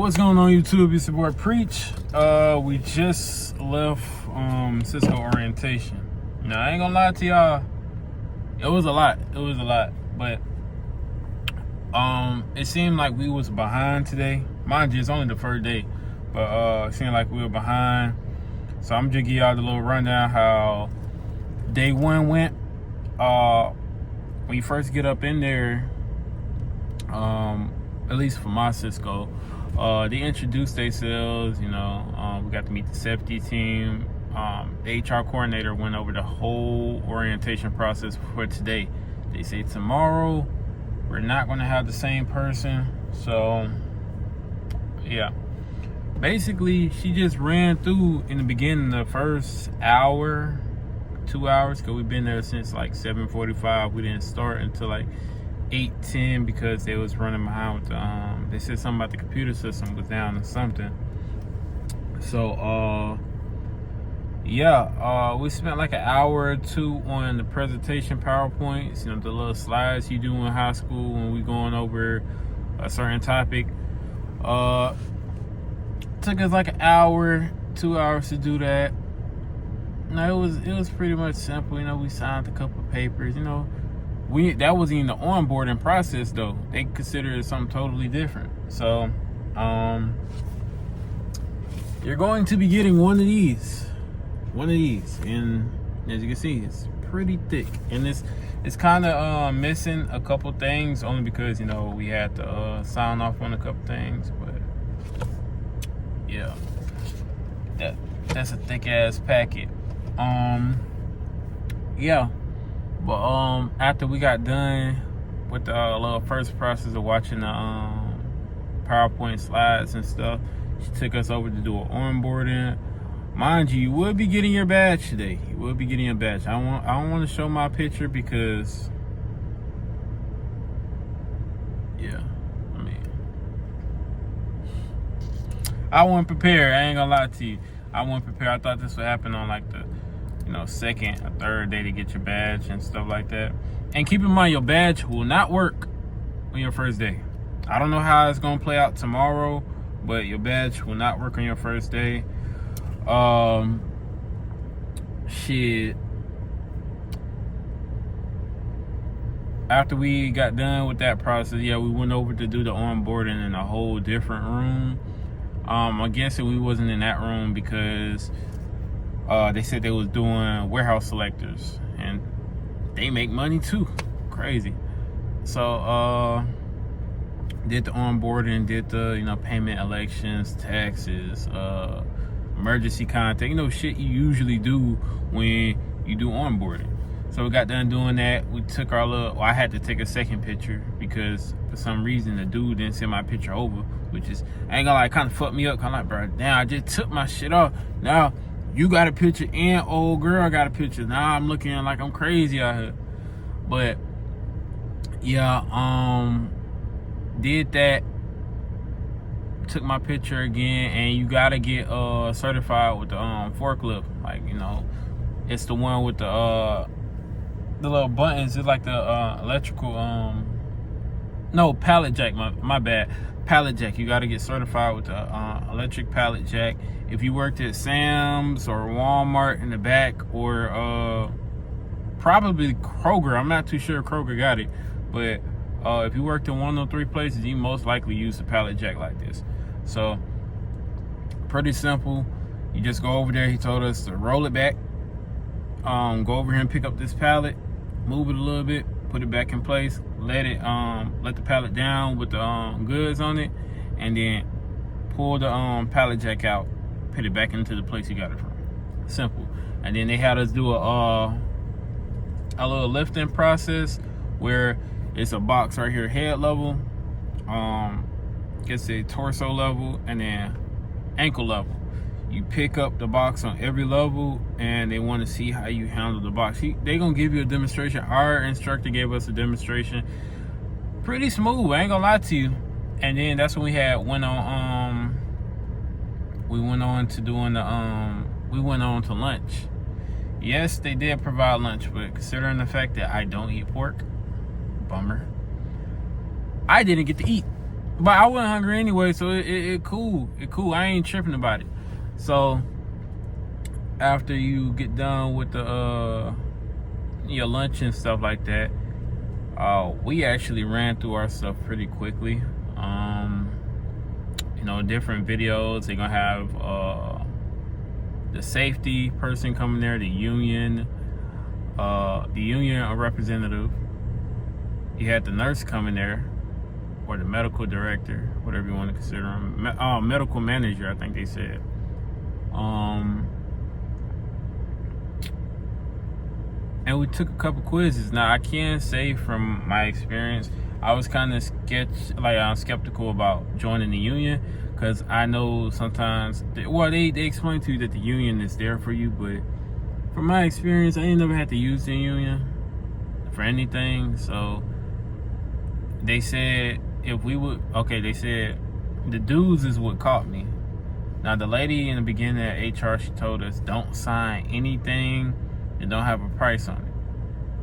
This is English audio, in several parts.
What's going on, YouTube? It's your boy Preach. We just left Sysco Orientation. Now, I ain't gonna lie to y'all, it was a lot, but it seemed like we was behind today. Mind you, it's only the first day, but it seemed like we were behind. So I'm just give y'all the little rundown how day one went. When you first get up in there, at least for my Sysco, they introduced themselves. We got to meet the safety team. The HR coordinator went over the whole orientation process for today. They say tomorrow we're not going to have the same person. So yeah, basically she just ran through in the beginning the first hour, 2 hours, because we've been there since like 7:45. We didn't start until like 8:10 because they was running behind with the they said something about the computer system was down or something. So we spent like an hour or two on the presentation PowerPoints, the little slides you do in high school when we going over a certain topic. Took us like an hour, 2 hours to do that. No, it was pretty much simple. We signed a couple of papers. That wasn't even the onboarding process though. They consider it something totally different. So you're going to be getting one of these, and as you can see, it's pretty thick, and it's kind of missing a couple things only because we had to sign off on a couple things. But yeah, that's a thick ass packet. But after we got done with the little first process of watching the PowerPoint slides and stuff, she took us over to do an onboarding. Mind you will be getting your badge today. You will be getting your badge. I don't want to show my picture because I wasn't prepared. I ain't gonna lie to you. I wasn't prepared. I thought this would happen on like the second or third day to get your badge and stuff like that. And keep in mind, your badge will not work on your first day. I don't know how it's gonna play out tomorrow, but your badge will not work on your first day. Shit. After we got done with that process, we went over to do the onboarding in a whole different room. I'm guessing we wasn't in that room because they said they was doing warehouse selectors, and they make money too. Crazy. So did the onboarding, did the payment elections, taxes, emergency contact, shit you usually do when you do onboarding. So we got done doing that. We took our I had to take a second picture because for some reason the dude didn't send my picture over, which is, I ain't gonna lie, kind of fucked me up. Kind of like, bro, damn, I just took my shit off. Now you got a picture and old girl got a picture. Now I'm looking like I'm crazy out here. But did that. Took my picture again, and you gotta get certified with the forklift. Like, it's the one with the little buttons. It's like the electrical no, pallet jack. My bad. Pallet jack. You gotta get certified with the electric pallet jack. If you worked at Sam's or Walmart in the back, or probably Kroger, I'm not too sure Kroger got it, but if you worked in one of those three places, you most likely use a pallet jack like this. So pretty simple. You just go over there. He told us to roll it back, go over here and pick up this pallet, move it a little bit, put it back in place, let the pallet down with the goods on it, and then pull the pallet jack out, put it back into the place you got it from. Simple. And then they had us do a little lifting process where it's a box right here, head level, gets a torso level, and then ankle level. You pick up the box on every level, and they want to see how you handle the box. They gonna give you a demonstration. Our instructor gave us a demonstration. Pretty smooth, I ain't gonna lie to you. And then that's when we went on to lunch. Yes, they did provide lunch, but considering the fact that I don't eat pork, bummer, I didn't get to eat. But I wasn't hungry anyway, so it cool. It cool. I ain't tripping about it. So after you get done with the your lunch and stuff like that, we actually ran through our stuff pretty quickly. Different videos. They're gonna have the safety person coming there, the union representative. You had the nurse coming there, or the medical director, whatever you want to consider him. Medical manager, I think they said. And we took a couple quizzes. Now, I can say from my experience, I was kind of skeptical about joining the union, because I know sometimes, they explain to you that the union is there for you, but from my experience, I ain't never had to use the union for anything. So they said they said the dues is what caught me. Now, the lady in the beginning at HR, she told us don't sign anything and don't have a price on it.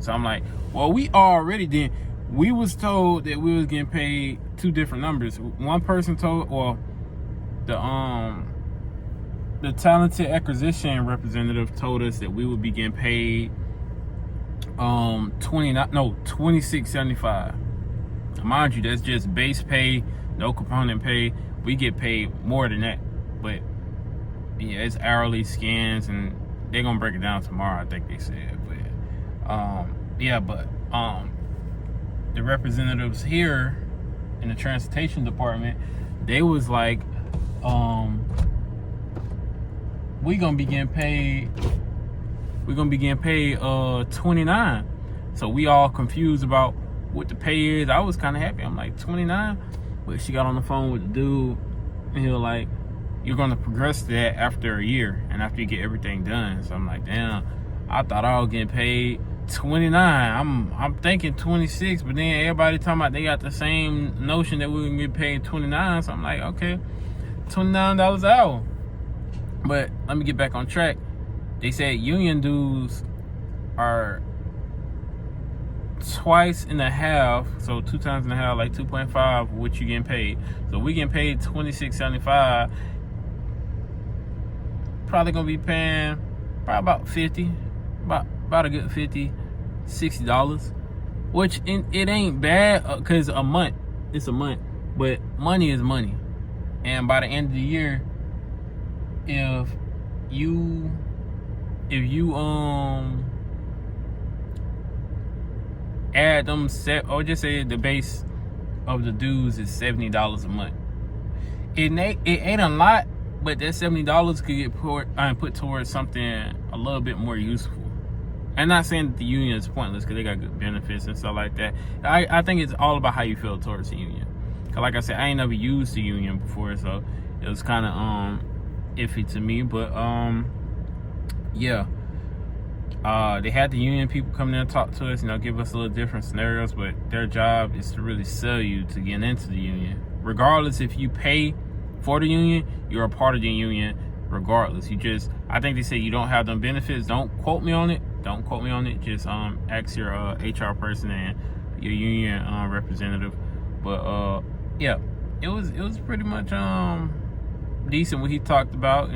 So I'm like, well, we already did. We was told that we was getting paid two different numbers. One person told, the talented acquisition representative told us that we would be getting paid $26.75. Mind you, that's just base pay, no component pay. We get paid more than that, but yeah, it's hourly scans, and they're gonna break it down tomorrow, I think they said. But the representatives here in the transportation department, they was like, we're gonna be getting paid 29. So we all confused about what the pay is. I was kind of happy. I'm like, 29? But she got on the phone with the dude, and he was like, you're gonna progress to that after a year and after you get everything done. So I'm like, damn, I thought I was getting paid 29. I'm thinking 26, but then everybody talking about they got the same notion that we were gonna get paid 29. So I'm like, okay, $29 an hour. But let me get back on track. They said union dues are twice and a half, so 2 times and a half, like 2.5 what you getting paid. So we getting paid $26.75. Probably gonna be paying probably about 50, about a good $50-$60, which it ain't bad, because it's a month, but money is money. And by the end of the year, if you add them or just say the base of the dues is $70 a month. It ain't a lot, but that $70 could get put towards something a little bit more useful. I'm not saying that the union is pointless, because they got good benefits and stuff like that. I think it's all about how you feel towards the union. Cause like I said, I ain't never used the union before, so it was kind of iffy to me. But they had the union people come in and talk to us, give us a little different scenarios, but their job is to really sell you to get into the union. Regardless if you pay for the union, you're a part of the union regardless. I think they say you don't have them benefits. Don't quote me on it. Just ask your HR person and your union representative. But it was pretty much decent what he talked about.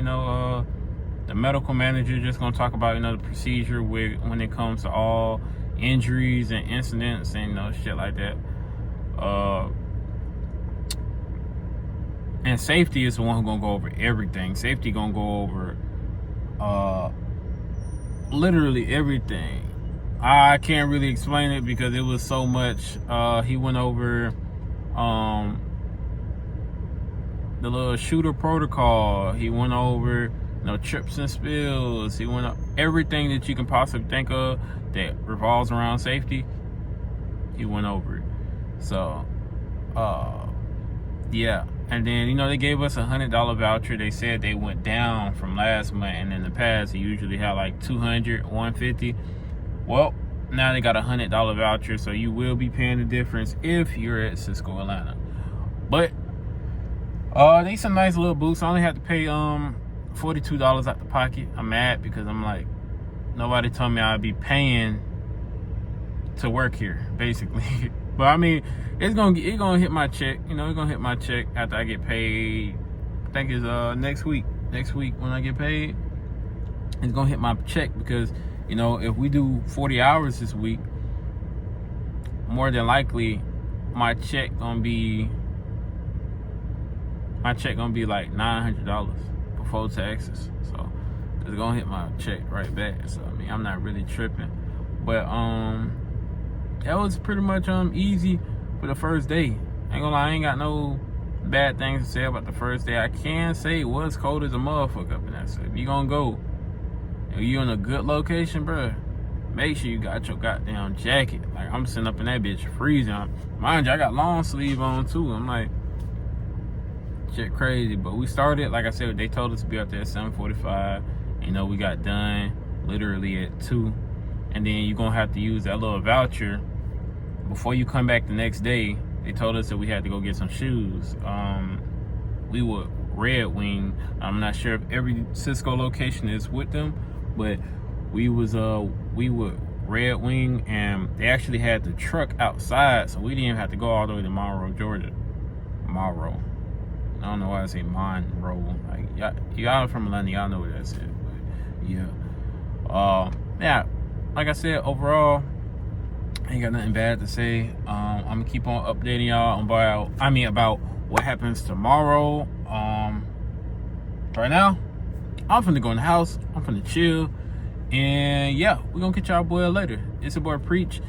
The medical manager just gonna talk about the procedure when it comes to all injuries and incidents and shit like that. And safety is the one who's gonna go over everything. Safety gonna go over literally everything. I can't really explain it because it was so much. He went over the little shooter protocol. He went over trips and spills. He went up everything that you can possibly think of that revolves around safety. He went over it. So, and then they gave us $100 voucher. They said they went down from last month, and in the past they usually had like $200, $150. Well, now they got $100 voucher, so you will be paying the difference if you're at Sysco Atlanta. But they some nice little boosts. I only had to pay $42 out the pocket. I'm mad because I'm like, nobody told me I'd be paying to work here, basically. But I mean, it's gonna hit my check. You know, it's gonna hit my check after I get paid. I think it's next week. Next week when I get paid, it's gonna hit my check because, you know, if we do 40 hours this week, more than likely my check gonna be like $900 before taxes. So it's gonna hit my check right back. So I mean, I'm not really tripping. But that was pretty much easy for the first day. Ain't gonna lie, I ain't got no bad things to say about the first day. I can say it was cold as a motherfucker up in that city. If you gonna go, if you in a good location, bruh, make sure you got your goddamn jacket. Like, I'm sitting up in that bitch freezing. Mind you, I got long sleeve on too. I'm like, shit crazy. But we started, like I said, they told us to be out there at 7:45. You know, we got done literally at 2. And then you're gonna have to use that little voucher before you come back the next day. They told us that we had to go get some shoes. We were Red Wing. I'm not sure if every Sysco location is with them, but we were Red Wing, and they actually had the truck outside, so we didn't even have to go all the way to Monroe, Georgia. Monroe. I don't know why I say Monroe. Like, y'all from Atlanta, y'all know what that is. But yeah. Yeah. Like I said, overall, I ain't got nothing bad to say. I'm gonna keep on updating y'all about what happens tomorrow. Right now, I'm finna go in the house. I'm finna chill. And yeah, we're gonna get y'all boy later. It's your boy Preach.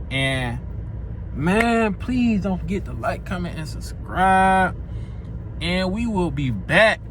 And man, please don't forget to like, comment, and subscribe. And we will be back